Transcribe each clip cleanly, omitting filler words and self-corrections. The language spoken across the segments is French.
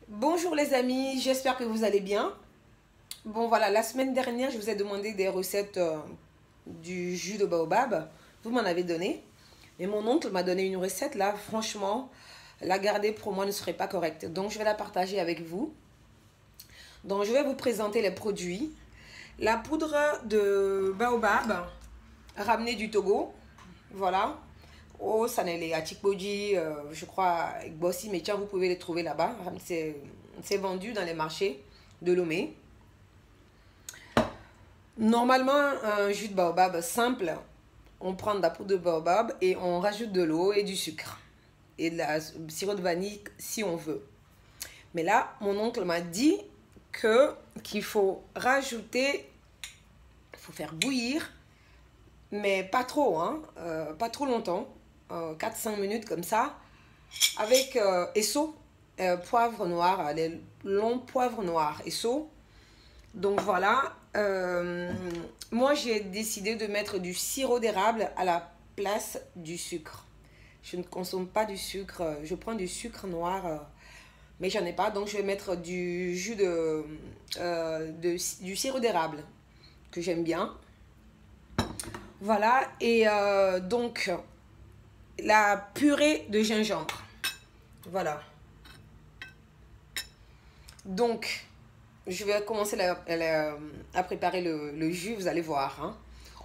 Bonjour les amis, j'espère que vous allez bien. Bon voilà, la semaine dernière, je vous ai demandé des recettes du jus de baobab. Vous m'en avez donné. Mais mon oncle m'a donné une recette là, franchement, la garder pour moi ne serait pas correcte. Donc je vais la partager avec vous. Donc je vais vous présenter les produits. La poudre de baobab ramenée du Togo. Voilà. Oh, ça n'est les Achikboji, je crois, Bossi, mais tiens, vous pouvez les trouver là-bas. C'est vendu dans les marchés de Lomé. Normalement, un jus de baobab simple, on prend de la poudre de baobab et on rajoute de l'eau et du sucre. Et de la sirop de vanille si on veut. Mais là, mon oncle m'a dit qu'il faut rajouter, il faut faire bouillir, mais pas trop, hein, pas trop longtemps, 4-5 minutes comme ça, avec esso, poivre noir, les longs poivres noirs, esso. Donc voilà, moi j'ai décidé de mettre du sirop d'érable à la place du sucre. Je ne consomme pas du sucre, je prends du sucre noir, mais j'en ai pas, donc je vais mettre du jus du sirop d'érable que j'aime bien. Voilà, et donc la purée de gingembre. Voilà. Donc, je vais commencer à préparer le jus, vous allez voir. Hein.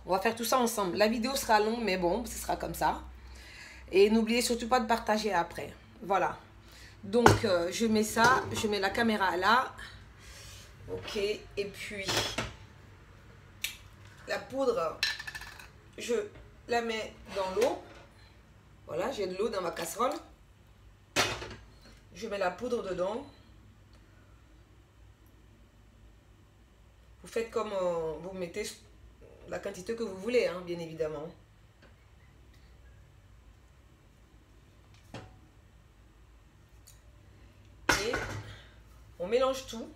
On va faire tout ça ensemble. La vidéo sera longue, mais bon, ce sera comme ça. Et n'oubliez surtout pas de partager après. Voilà. Donc, je mets ça, je mets la caméra là. Ok, et puis, la poudre, je la mets dans l'eau. Voilà, j'ai de l'eau dans ma casserole. Je mets la poudre dedans. Vous faites comme vous mettez la quantité que vous voulez, hein, bien évidemment. Et on mélange tout.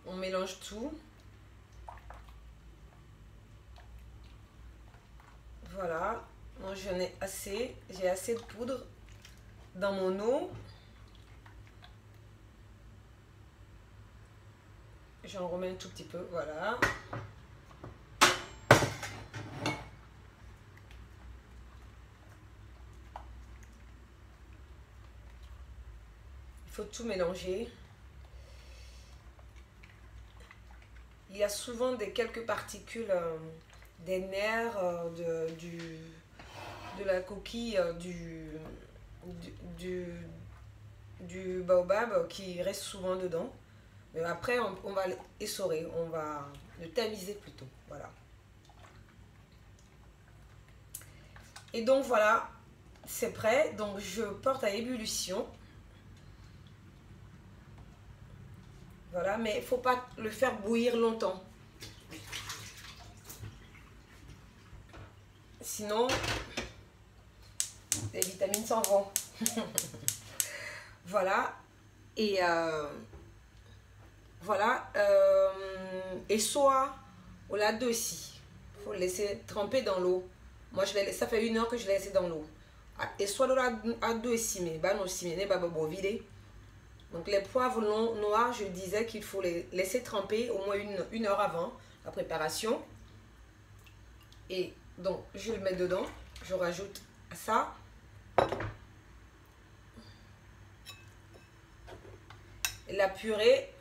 On mélange tout. Voilà. Moi, j'en ai assez. J'ai assez de poudre dans mon eau. J'en remets un tout petit peu. Voilà. Il faut tout mélanger. Il y a souvent quelques particules, des nerfs, de la coquille du baobab qui reste souvent dedans. Mais après, on va l'essorer, on va le tamiser plutôt. Voilà. Et donc voilà, c'est prêt. Donc je porte à ébullition. Voilà, mais il ne faut pas le faire bouillir longtemps. Sinon, les vitamines s'en vont. Voilà. Et voilà. Et soit, on l'a deux aussi. Il faut le laisser tremper dans l'eau. Moi, ça fait 1 heure que je l'ai laissé dans l'eau. Et soit l'eau à deux aussi, mais non, si mais pas bon vider. Donc les poivres noirs, je disais qu'il faut les laisser tremper au moins une heure avant la préparation. Et donc je le mets dedans, je rajoute ça. Et la purée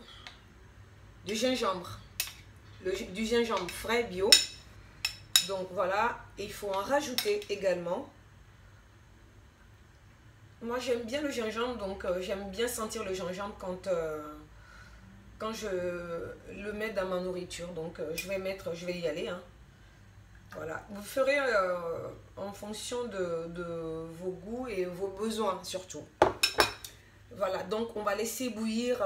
du gingembre, du gingembre frais bio. Donc voilà, il faut en rajouter également. Moi j'aime bien le gingembre, donc j'aime bien sentir le gingembre quand je le mets dans ma nourriture. Donc je vais y aller. Hein. Voilà, vous ferez en fonction de vos goûts et vos besoins surtout. Voilà, donc on va laisser bouillir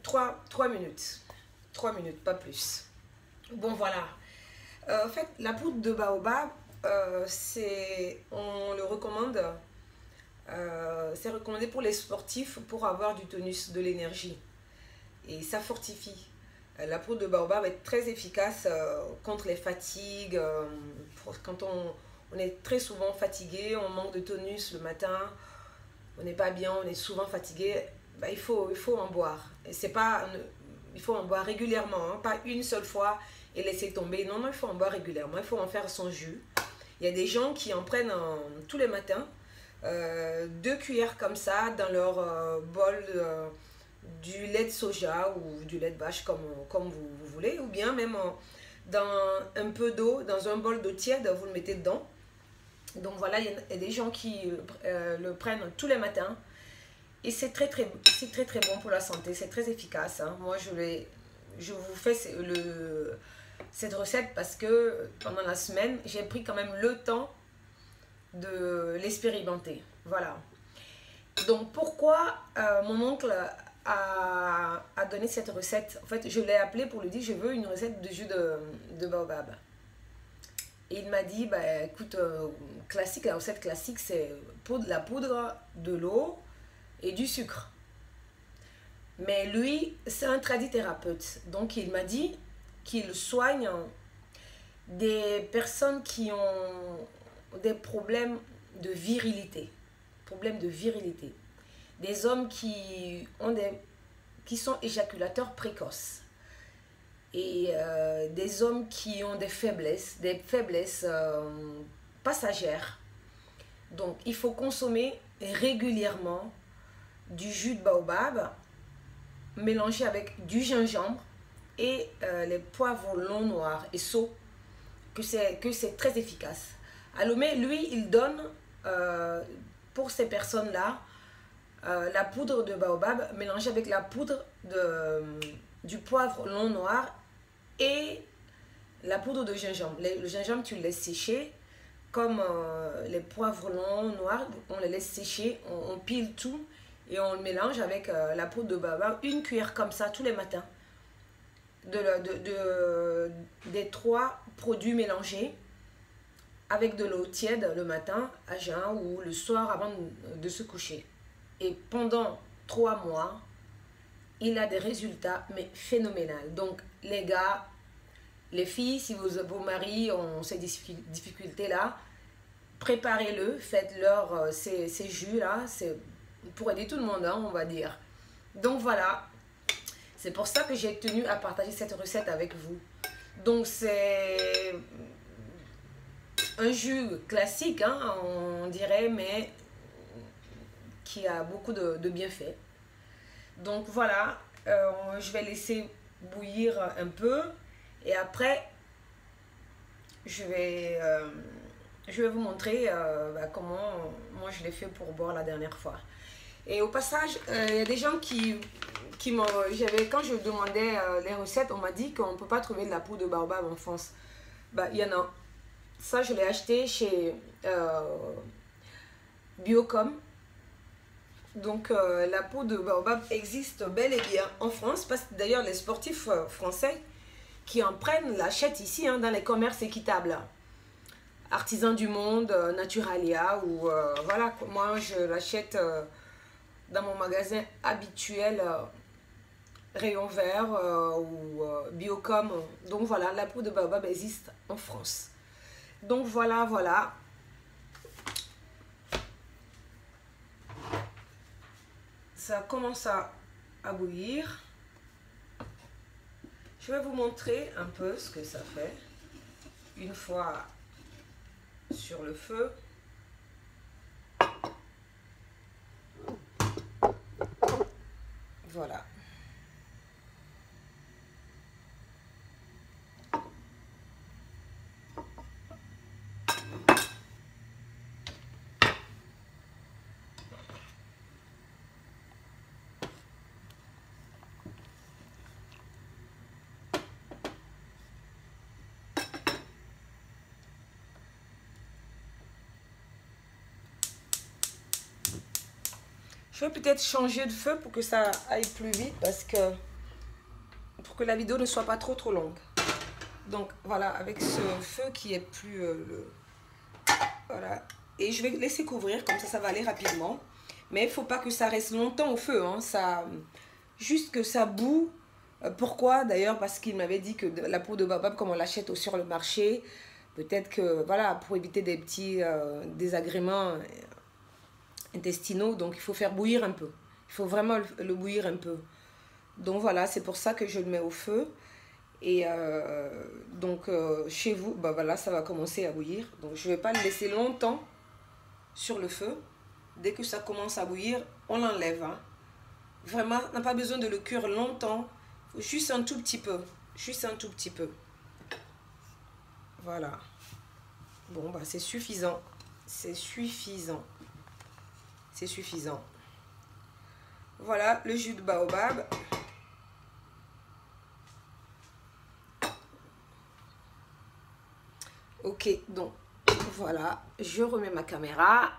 3 minutes. 3 minutes, pas plus. Bon voilà, en fait la poudre de baobab, on le recommande C'est recommandé pour les sportifs pour avoir du tonus, de l'énergie. Et ça fortifie. La poudre de baobab est très efficace contre les fatigues. Quand on est très souvent fatigué, on manque de tonus le matin, on n'est pas bien, on est souvent fatigué, bah, il faut en boire. Et c'est pas, il faut en boire régulièrement, hein, pas une seule fois et laisser tomber. Non, non, il faut en boire régulièrement, il faut en faire son jus. Il y a des gens qui en prennent tous les matins, 2 cuillères comme ça dans leur bol du lait de soja ou du lait de vache comme vous voulez, ou bien même dans un peu d'eau, dans un bol d'eau tiède, vous le mettez dedans. Donc voilà, il y a des gens qui le prennent tous les matins et c'est très très bon pour la santé, c'est très efficace, hein. Moi je vous fais cette recette parce que pendant la semaine j'ai pris quand même le temps de l'expérimenter. Voilà. Donc pourquoi mon oncle a donné cette recette? En fait, je l'ai appelé pour lui dire je veux une recette de jus de baobab. Et il m'a dit, bah, écoute, classique, la recette classique, c'est la poudre, de l'eau et du sucre. Mais lui, c'est un tradithérapeute. Donc, il m'a dit qu'il soigne des personnes qui ont des problèmes de virilité. Problèmes de virilité. Des hommes qui sont éjaculateurs précoces. Et des hommes qui ont des faiblesses passagères. Donc, il faut consommer régulièrement du jus de baobab mélangé avec du gingembre et les poivrons longs noirs et sauts, que c'est très efficace. Alomé, lui, il donne pour ces personnes-là la poudre de baobab mélangée avec la poudre du poivre long noir et la poudre de gingembre. Le gingembre, tu le laisses sécher. Comme les poivrons longs noirs, on les laisse sécher, on pile tout et on le mélange avec la poudre de baobab. 1 cuillère comme ça tous les matins. Des 3 produits mélangés avec de l'eau tiède le matin à jeun ou le soir avant de se coucher. Et pendant 3 mois, il a des résultats mais phénoménaux. Donc les gars, les filles, si vos maris ont ces difficultés-là, préparez-le, faites-leur ces jus-là, c'est pour aider tout le monde, hein, on va dire. Donc voilà, c'est pour ça que j'ai tenu à partager cette recette avec vous. Donc c'est un jus classique, hein, on dirait, mais qui a beaucoup de bienfaits. Donc voilà, je vais laisser bouillir un peu et après je vais vous montrer comment moi je l'ai fait pour boire la dernière fois. Et au passage, il y a des gens qui m'ont... Quand je demandais les recettes, on m'a dit qu'on ne peut pas trouver de la poudre de baobab en France. Bah, il y en a. Ça, je l'ai acheté chez Biocom. Donc, la poudre de baobab existe bel et bien en France. Parce que d'ailleurs, les sportifs français qui en prennent l'achètent ici, hein, dans les commerces équitables. Artisans du Monde, Naturalia, ou voilà, moi je l'achète dans mon magasin habituel, Rayon Vert ou Biocom. Donc voilà, la poudre de baobab existe en France. Donc voilà. Ça commence à bouillir. Je vais vous montrer un peu ce que ça fait une fois sur le feu. Voilà. Je vais peut-être changer de feu pour que ça aille plus vite pour que la vidéo ne soit pas trop longue. Donc voilà, avec ce feu qui est plus voilà, Et je vais laisser couvrir, comme ça va aller rapidement. Mais il ne faut pas que ça reste longtemps au feu, hein. Juste que ça bout. Pourquoi d'ailleurs? Parce qu'il m'avait dit que la peau de baobab, comme on l'achète sur le marché, peut-être que, voilà, pour éviter des petits désagréments intestinaux, donc il faut faire bouillir un peu. Il faut vraiment le bouillir un peu. Donc voilà, c'est pour ça que je le mets au feu. Et donc chez vous, bah voilà, ça va commencer à bouillir. Donc je ne vais pas le laisser longtemps sur le feu. Dès que ça commence à bouillir, on l'enlève, hein. Vraiment, on n'a pas besoin de le cuire longtemps. Il faut juste un tout petit peu. Juste un tout petit peu. Voilà. Bon, bah c'est suffisant. C'est suffisant. C'est suffisant. Voilà le jus de baobab. Ok, donc voilà, je remets ma caméra.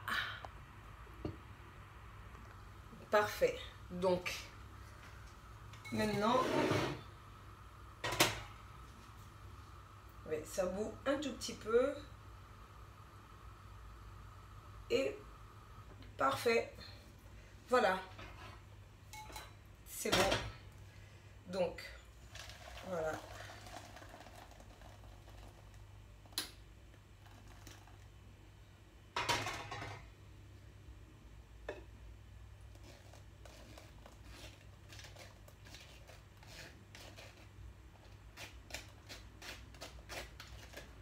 Parfait. Donc, maintenant, ouais, ça bout un tout petit peu. Et parfait. Voilà. C'est bon. Donc, voilà.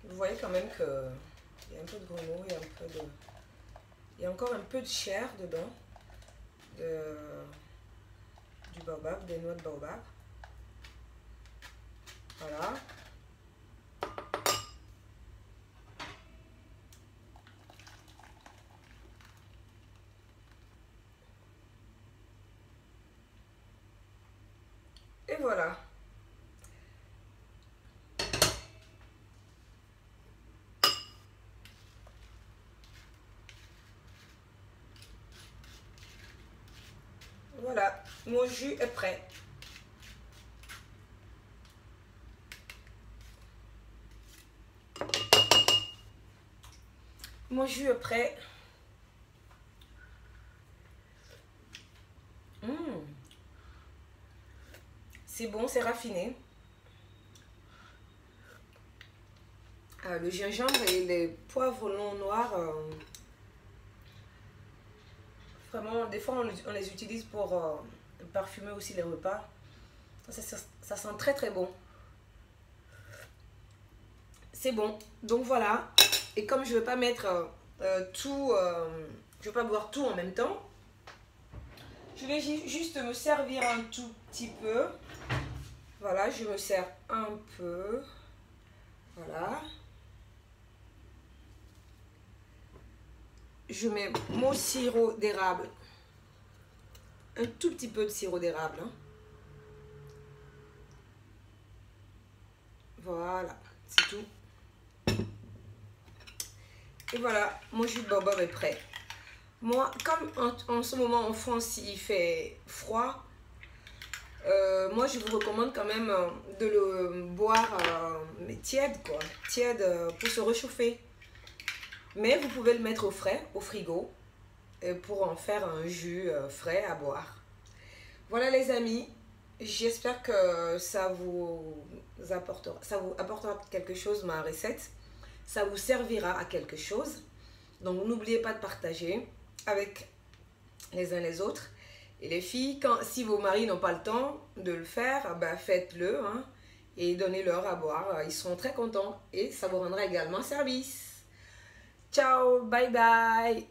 Vous voyez quand même que il y a un peu de grenouille, il y a encore un peu de chair dedans du baobab, des noix de baobab. Voilà. Et voilà. Voilà, mon jus est prêt. Mon jus est prêt. C'est bon, c'est raffiné. Le gingembre et les poivres longs noirs, vraiment, des fois on les utilise pour parfumer aussi les repas. Ça sent très très bon. C'est bon. Donc voilà. Et comme je ne veux pas mettre tout, je ne veux pas boire tout en même temps, je vais juste me servir un tout petit peu. Voilà, je me sers un peu. Voilà. Je mets mon sirop d'érable. Un tout petit peu de sirop d'érable, hein. Voilà, c'est tout. Et voilà, mon jus de baobab est prêt. Moi, comme en ce moment en France, il fait froid, moi je vous recommande quand même de le boire mais tiède, quoi. Tiède pour se réchauffer. Mais vous pouvez le mettre au frais, au frigo, pour en faire un jus frais à boire. Voilà les amis, j'espère que ça vous apportera quelque chose, ma recette. Ça vous servira à quelque chose. Donc n'oubliez pas de partager avec les uns les autres. Et les filles, si vos maris n'ont pas le temps de le faire, ben faites-le, hein, et donnez-leur à boire. Ils seront très contents et ça vous rendra également service. Ciao, bye bye.